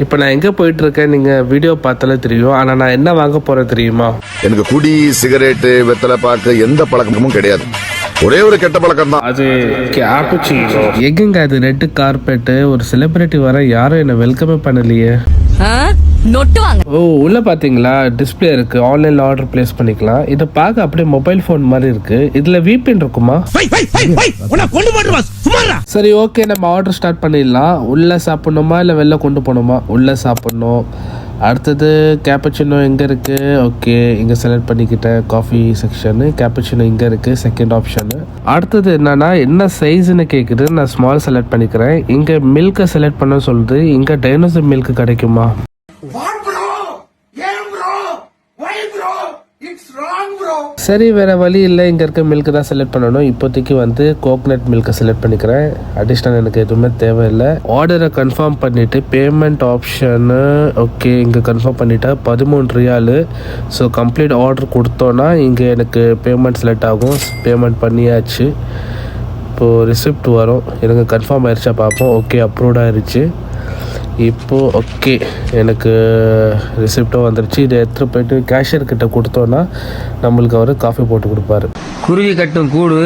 இப்போ நான் எங்கே போயிட்டு இருக்கேன் நீங்கள் வீடியோ பார்த்தாலே தெரியும். ஆனால் நான் என்ன வாங்க போகிறேன் தெரியுமா? எனக்கு குடி, சிகரெட்டு, வெத்தலை பாக்கு எந்த பழக்கமும் கிடையாது. ஒரே ஒரு கெட்ட பழக்கம் தான், அது கேப்புச்சினோ. எங்கங்க அது ரெட் கார்பெட்டு? ஒரு செலிபிரிட்டி வர யாரும் என்ன வெல்கமே பண்ணலையே. ஓ, உள்ள பாத்தீங்களா டிஸ்பிளே இருக்கு, ஆன்லைன்ல ஆர்டர் பிளேஸ் பண்ணிக்கலாம். இதை பார்க்க அப்படியே மொபைல் போன் மாதிரி இருக்கு. இதுல VPN இருக்குமா? சரி, ஓகே, நம்ம ஆர்டர் ஸ்டார்ட் பண்ணிடலாம். உள்ள சாப்பிடணுமா இல்ல வெளில கொண்டு போகணுமா? உள்ள சாப்பிடணும். அடுத்தது கேப்பச்சினோ எங்க இருக்கு? ஓகே, இங்க செலக்ட் பண்ணிக்கிட்டேன். காஃபி செக்ஷன், கேப்பச்சினோ இங்க இருக்கு, செகண்ட் ஆப்ஷன். அடுத்தது என்னன்னா என்ன சைஸ்ன்னு கேக்குது. நான் ஸ்மால் செலக்ட் பண்ணிக்கிறேன். இங்க மில்கை செலக்ட் பண்ண சொல்லுது. இங்க டைனோசர் மில்க் கிடைக்குமா? சரி, வேற வழி இல்லை, இங்க இருக்க மில்க் தான் செலக்ட் பண்ணணும். இப்போதைக்கு வந்து கோகனட் மில்கை செலக்ட் பண்ணிக்கிறேன். அடிஷ்னல் எனக்கு எதுவுமே தேவையில்லை. ஆர்டரை கன்ஃபார்ம் பண்ணிட்டு பேமெண்ட் ஆப்ஷனு ஓகே இங்கே கன்ஃபார்ம் பண்ணிட்டா 13 ரியாலு. ஸோ கம்ப்ளீட் ஆர்டர் கொடுத்தோன்னா இங்கே எனக்கு பேமெண்ட் செலக்ட் ஆகும். பேமெண்ட் பண்ணியாச்சு. இப்போது ரிசிப்ட் வரும். எனக்கு கன்ஃபார்ம் ஆயிடுச்சா பார்ப்போம். ஓகே, அப்ரூவ்ட் ஆயிடுச்சு. இப்போது ஓகே, எனக்கு ரிசிப்டும் வந்துருச்சு. இதை எடுத்துகிட்டு போயிட்டு கேஷியர் கிட்ட கொடுத்தோன்னா நம்மளுக்கு அவர் காஃபி போட்டு கொடுப்பாரு. குருவி கட்டும் கூடு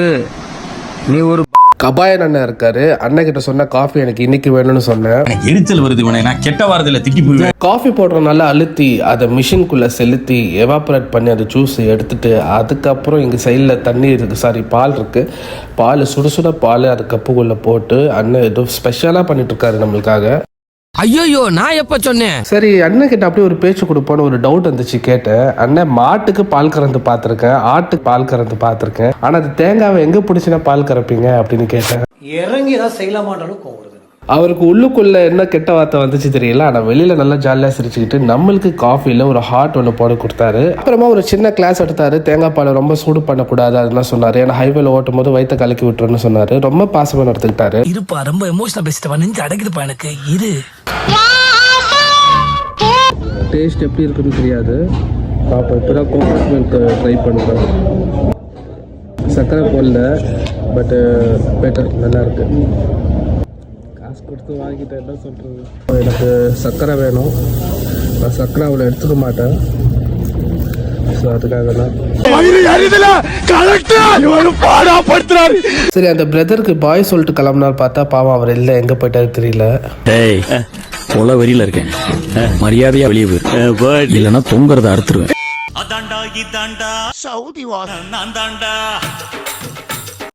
நீ ஒரு கபாயன் அண்ணன் இருக்காரு. அண்ணன் கிட்ட சொன்ன காஃபி எனக்கு இன்னைக்கு வேணும்னு சொன்னேன். எரிச்சல் வருது, நான் கெட்ட வாரத்துல திட்டி போயிடுவேன். காஃபி போடுறதுனால அழுத்தி அதை மிஷின்குள்ளே செலுத்தி எவாப்ரேட் பண்ணி அந்த ஜூஸ் எடுத்துட்டு அதுக்கப்புறம் இங்கே சைடில் தண்ணி இருக்குது, சாரி பால் இருக்குது. பால் சுட பால் அது கப்புக்குள்ளே போட்டு அண்ணன் ஏதோ ஸ்பெஷலாக பண்ணிட்டு இருக்காரு நம்மளுக்காக. ஐயோ, நான் எப்ப சொன்னேன்? சரி, அண்ணன் கிட்ட அப்படியே ஒரு பேச்சு கொடுப்போன்னு ஒரு டவுட் வந்துச்சு. கேட்டேன், அண்ணன் மாட்டுக்கு பால் கறந்து பார்த்துருக்கேன், ஆட்டுக்கு பால் கறந்து பார்த்துருக்கேன், ஆனால் அது தேங்காவை எங்கே பிடிச்சினா பால் கறப்பீங்க அப்படின்னு கேட்டேன். இறங்கி தான் செய்யலாமான்னு கோவம். அவருக்கு உள்ளுக்குள்ள என்ன கெட்ட வார்த்தை வந்துச்சு தெரியல. ஆனால் வெளியில நல்லா ஜாலியாக சிரிச்சுக்கிட்டு நம்மளுக்கு காஃபியில் ஒரு ஹாட் ஒன்று போட கொடுத்தாரு. அப்புறமா ஒரு சின்ன கிளாஸ் எடுத்தாரு. தேங்காய் பாலை ரொம்ப சூடு பண்ணக்கூடாது அதெல்லாம் சொன்னார். ஏன்னா ஹைவேல ஓட்டும் போது வயிற்ற கலக்கி விட்டுருன்னு சொன்னார். ரொம்ப பாசமாக நடத்துக்கிட்டாரு. இருப்பா, ரொம்ப எமோஷனல் பேசிட்டு நெஞ்சு அடைக்குதுப்பா எனக்கு. இரு, டேஸ்ட் எப்படி இருக்குன்னு தெரியாது. பாப்பா இப்போதான் கோகோனட் மில்க் ட்ரை பண்ணுறேன். சர்க்கரை போடல, பட்டு பெட்டர், நல்லா இருக்கு. காசு கொடுத்து வாங்கிட்டேன், என்ன சொல்கிறது. எனக்கு சர்க்கரை வேணும். நான் சர்க்கரை அவ்வளோ எடுத்துக்க மாட்டேன். ஸோ அதுக்காக தான். சரி, அந்த பிரதருக்கு பாய் சொல்லிட்டு கிளம்புனார். பார்த்தா பாவம் அவர் இல்லை, எங்கே போயிட்டாரு தெரியல. கொலை வரியில இருக்கேன், மரியாதையா வெளியே போயிரு, இல்லைன்னா தொங்குறத அறுத்துருவேன். அதாண்டா இதாண்டா சவுதி வாசம் நான் தாண்டா